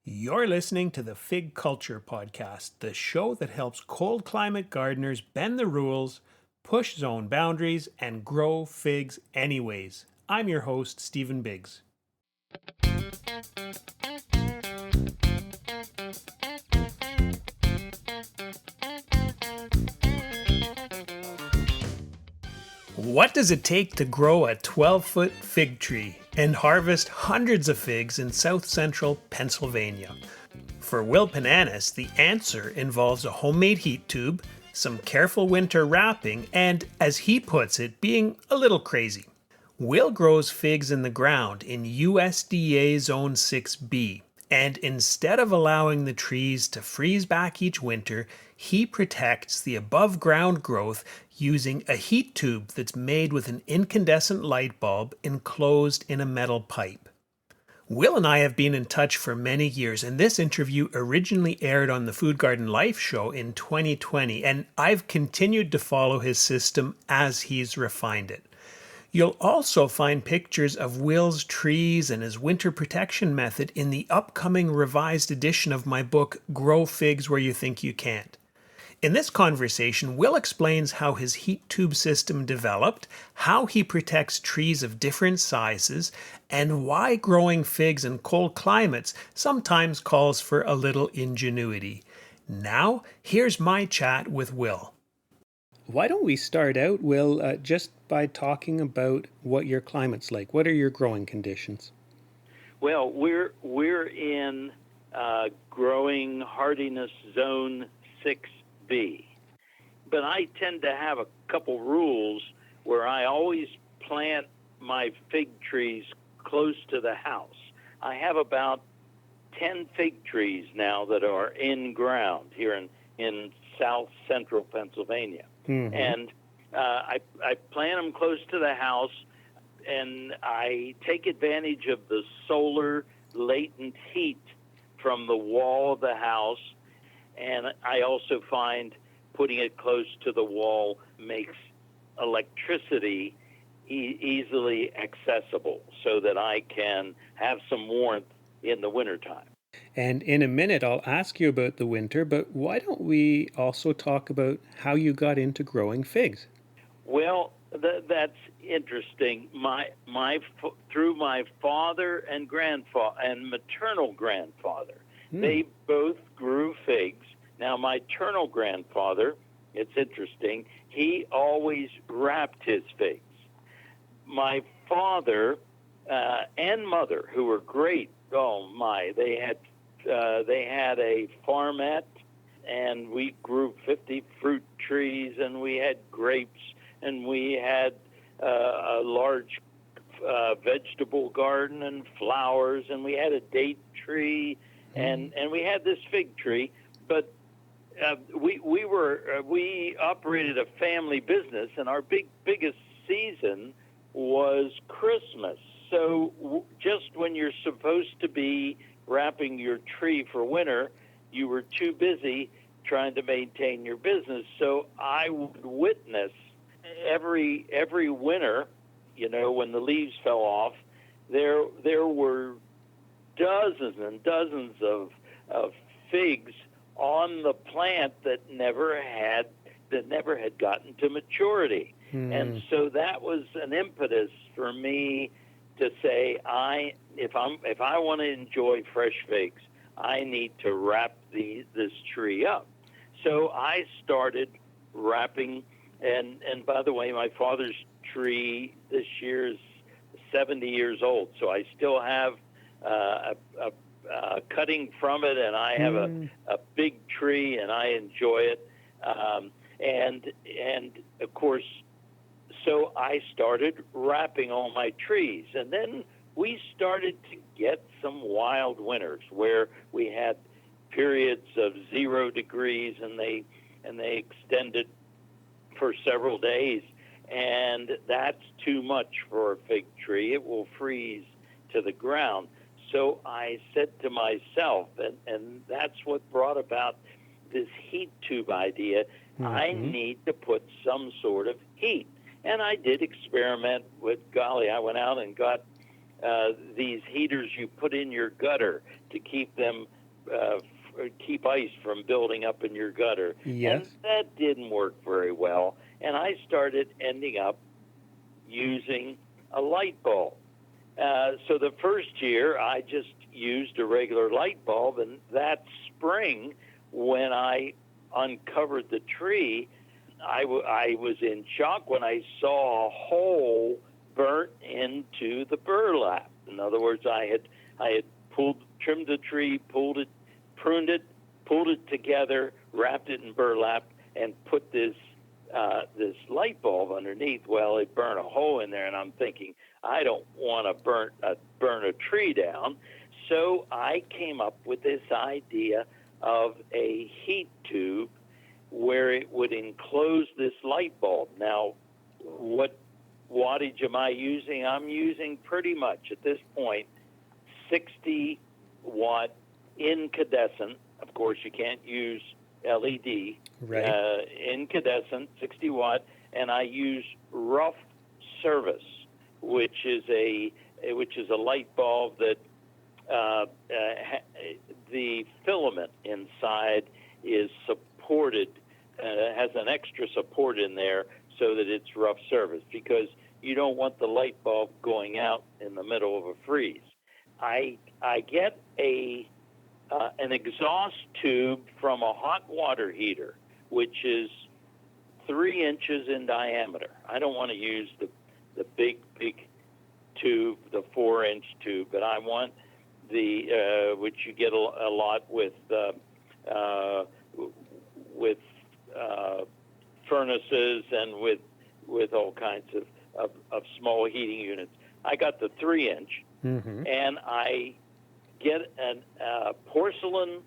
You're listening to the Fig Culture Podcast, the show that helps cold climate gardeners bend the rules, push zone boundaries, and grow figs anyways. I'm your host, Stephen Biggs. What does it take to grow a 12-foot fig tree and harvest hundreds of figs in south central Pennsylvania? For Will Pananes, the answer involves a homemade heat tube, some careful winter wrapping, and, as he puts it, being a little crazy. Will grows figs in the ground in USDA Zone 6B, and instead of allowing the trees to freeze back each winter, he protects the above ground growth using a heat tube that's made with an incandescent light bulb enclosed in a metal pipe. Will and I have been in touch for many years, and this interview originally aired on the Food Garden Life show in 2020, and I've continued to follow his system as he's refined it. You'll also find pictures of Will's trees and his winter protection method in the upcoming revised edition of my book, Grow Figs Where You Think You Can't. In this conversation, Will explains how his heat tube system developed, how he protects trees of different sizes, and why growing figs in cold climates sometimes calls for a little ingenuity. Now, here's my chat with Will. Why don't we start out, Will, just by talking about what your climate's like? What are your growing conditions? Well, we're in growing hardiness zone 6B, but I tend to have a couple rules where I always plant my fig trees close to the house. I have about 10 fig trees now that are in ground here in south central Pennsylvania. Mm-hmm. And I plant them close to the house, and I take advantage of the solar latent heat from the wall of the house. And I also find putting it close to the wall makes electricity easily accessible so that I can have some warmth in the wintertime. And in a minute, I'll ask you about the winter, but why don't we also talk about how you got into growing figs? Well, that's interesting. Through my father and grandfather and maternal grandfather, they both grew figs. Now, my maternal grandfather, it's interesting, he always wrapped his figs. My father and mother, who were great, they had a farmette, and we grew 50 fruit trees, and we had grapes, and we had a large vegetable garden and flowers, and we had a date tree, and we had this fig tree. But we operated a family business, and our biggest season was Christmas. So just when you're supposed to be wrapping your tree for winter, you were too busy trying to maintain your business. So I would witness every winter, when the leaves fell off, there were dozens and dozens of figs on the plant that never had gotten to maturity. And so that was an impetus for me to say, if I want to enjoy fresh figs, I need to wrap this tree up. So I started wrapping, and by the way, my father's tree this year is 70 years old, so I still have a cutting from it, and I have a big tree, and I enjoy it. And of course, so I started wrapping all my trees, and then we started to get some wild winters where we had periods of 0 degrees, and they extended for several days, and that's too much for a fig tree. It will freeze to the ground. So I said to myself, and that's what brought about this heat tube idea, I need to put some sort of heat. And I did experiment with, I went out and got these heaters you put in your gutter to keep them keep ice from building up in your gutter. Yes. And that didn't work very well. And I started ending up using a light bulb. So the first year, I just used a regular light bulb, and that spring, when I uncovered the tree, I was in shock when I saw a hole burnt into the burlap. In other words, I had trimmed the tree, pruned it, pulled it together, wrapped it in burlap, and put this light bulb underneath. Well, it burned a hole in there, and I'm thinking, I don't want to burn a tree down. So I came up with this idea of a heat tube where it would enclose this light bulb. Now, what wattage am I using? I'm using pretty much at this point 60-watt incandescent. Of course, you can't use LED. Right. Incandescent, 60-watt, and I use rough service, which is a light bulb that the filament inside is supported, has an extra support in there so that it's rough service, because you don't want the light bulb going out in the middle of a freeze. I get an exhaust tube from a hot water heater, which is 3 inches in diameter. I don't want to use the big tube, the 4-inch tube, but I want the which you get a lot with furnaces and with all kinds of small heating units. I got the 3-inch, and I get a porcelain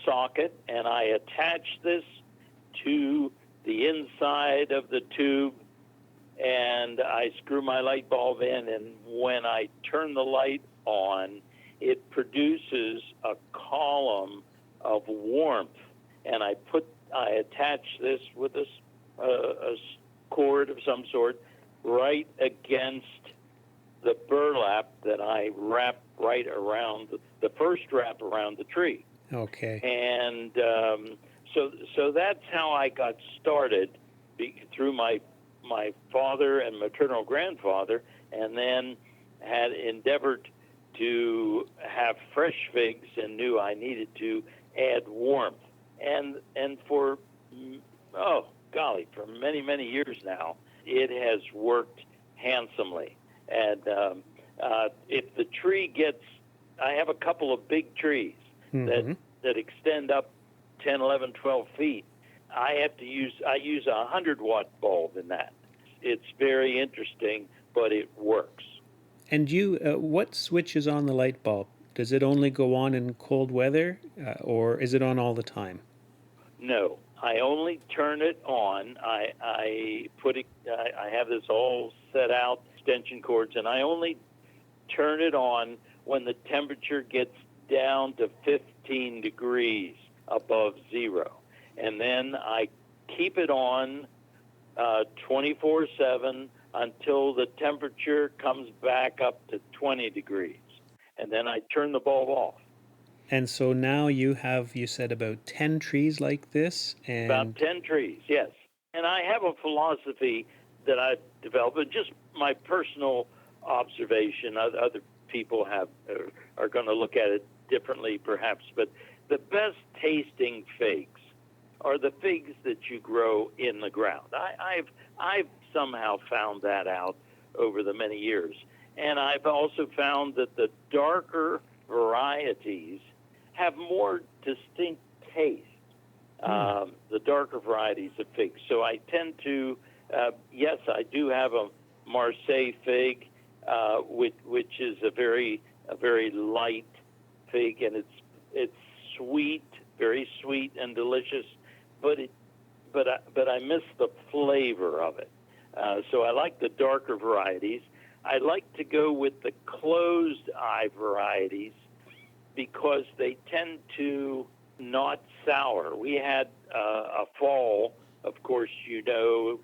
socket, and I attach this to the inside of the tube, and I screw my light bulb in, and when I turn the light on, it produces a column of warmth, and I attach this with a cord of some sort right against the burlap that I wrap right around the first wrap around the tree. Okay. And so that's how I got started, through my father and maternal grandfather, and then had endeavored to have fresh figs and knew I needed to add warmth. And for, for many years now, it has worked handsomely. And if the tree gets, I have a couple of big trees that extend up 10, 11, 12 feet. I use a 100-watt bulb in that. It's very interesting, but it works. And what switches on the light bulb? Does it only go on in cold weather, or is it on all the time? No, I only turn it on. I have this all set out, extension cords, and I only turn it on when the temperature gets down to 15 degrees above zero. And then I keep it on 24/7 until the temperature comes back up to 20 degrees. And then I turn the bulb off. And so now you said about 10 trees like this? And About 10 trees, yes. And I have a philosophy that I've developed, just my personal observation. Other people are going to look at it differently, perhaps. But the best tasting figs are the figs that you grow in the ground. I've somehow found that out over the many years. And I've also found that the darker varieties have more distinct taste, the darker varieties of figs. So I tend to, yes, I do have a Marseille fig, which is a very light fig, and it's sweet, very sweet and delicious, but I miss the flavor of it. So I like the darker varieties. I like to go with the closed eye varieties because they tend to not sour. We had a fall, of course,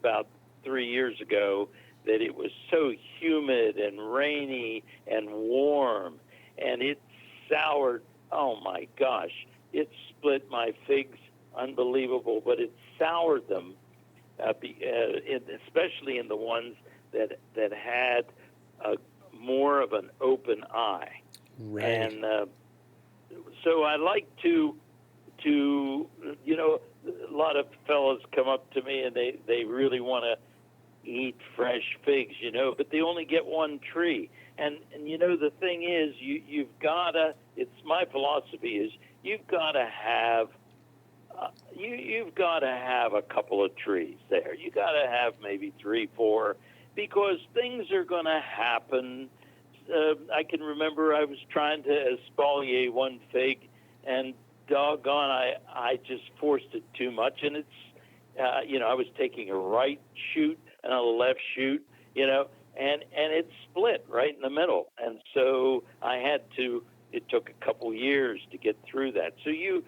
about 3 years ago, that it was so humid and rainy and warm, and it soured. Oh my gosh, it split my figs, unbelievable. But it soured them, especially in the ones that had more of an open eye. Right. And so I like to, a lot of fellas come up to me and they really want to eat fresh figs, but they only get one tree. And the thing is, you've got to, it's my philosophy is you've got to have, you've got to have a couple of trees there. You got to have maybe 3, 4, because things are going to happen. I can remember I was trying to exfoliate one fig, and doggone, I just forced it too much, and it's, I was taking a right shoot and a left shoot, and it split right in the middle, and so I had to. It took a couple years to get through that. So you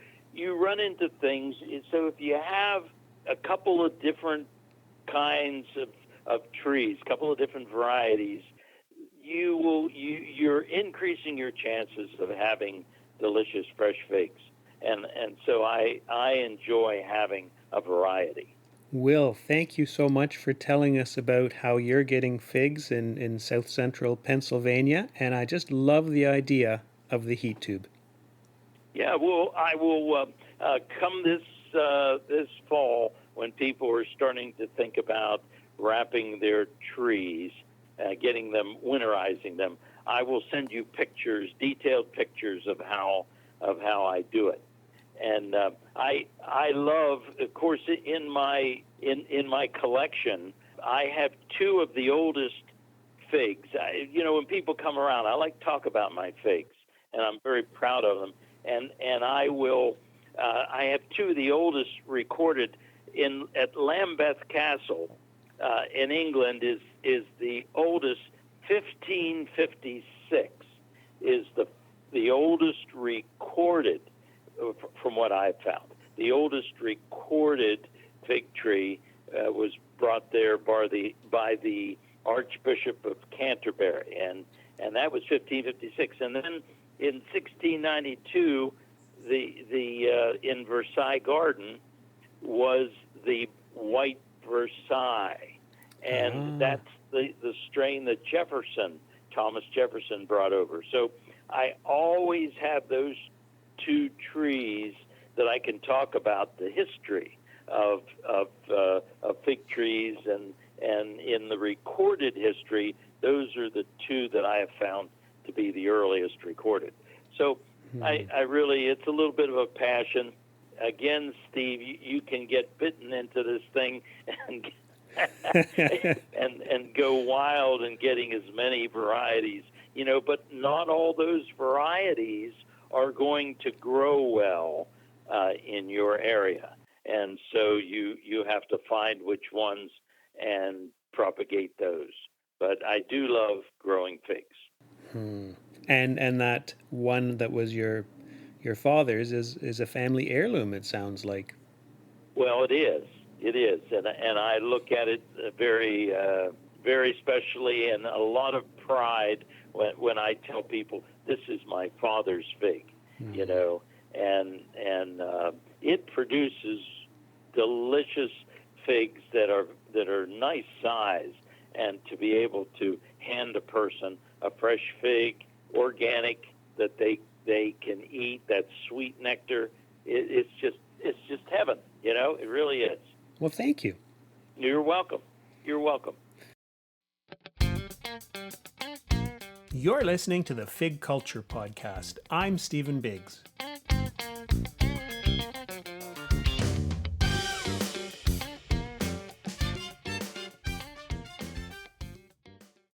run into things. So if you have a couple of different kinds of trees, a couple of different varieties, you're increasing your chances of having delicious fresh figs. And so I enjoy having a variety. Will, thank you so much for telling us about how you're getting figs in south central Pennsylvania, and I just love the idea of the heat tube. Yeah, well, I will come this fall when people are starting to think about wrapping their trees, getting them, winterizing them. I will send you pictures, detailed pictures of how I do it. And I love, of course, in my collection, I have 2 of the oldest figs. When people come around, I like to talk about my figs, and I'm very proud of them. And I will. I have 2 of the oldest recorded at Lambeth Castle in England. Is the oldest 1556 is the oldest recorded. From what I've found, the oldest recorded fig tree was brought there by the Archbishop of Canterbury, and that was 1556. And then in 1692, the in Versailles Garden was the white Versailles, and that's the strain that Thomas Jefferson brought over. So I always have those 2 trees that I can talk about the history of fig trees, and in the recorded history, those are the 2 that I have found to be the earliest recorded. So I really, it's a little bit of a passion. Again, Steve, you can get bitten into this thing and and go wild in getting as many varieties, but not all those varieties are going to grow well in your area. And so you have to find which ones and propagate those. But I do love growing figs. And that one that was your father's is a family heirloom, it sounds like. Well, it is. It is. And I look at it very, very specially, and a lot of pride when I tell people, this is my father's fig, and it produces delicious figs that are nice size, and to be able to hand a person a fresh fig, organic, that they can eat, that sweet nectar, it's just heaven, it really is. Well, thank you. You're welcome. You're welcome. You're listening to the Fig Culture Podcast. I'm Stephen Biggs.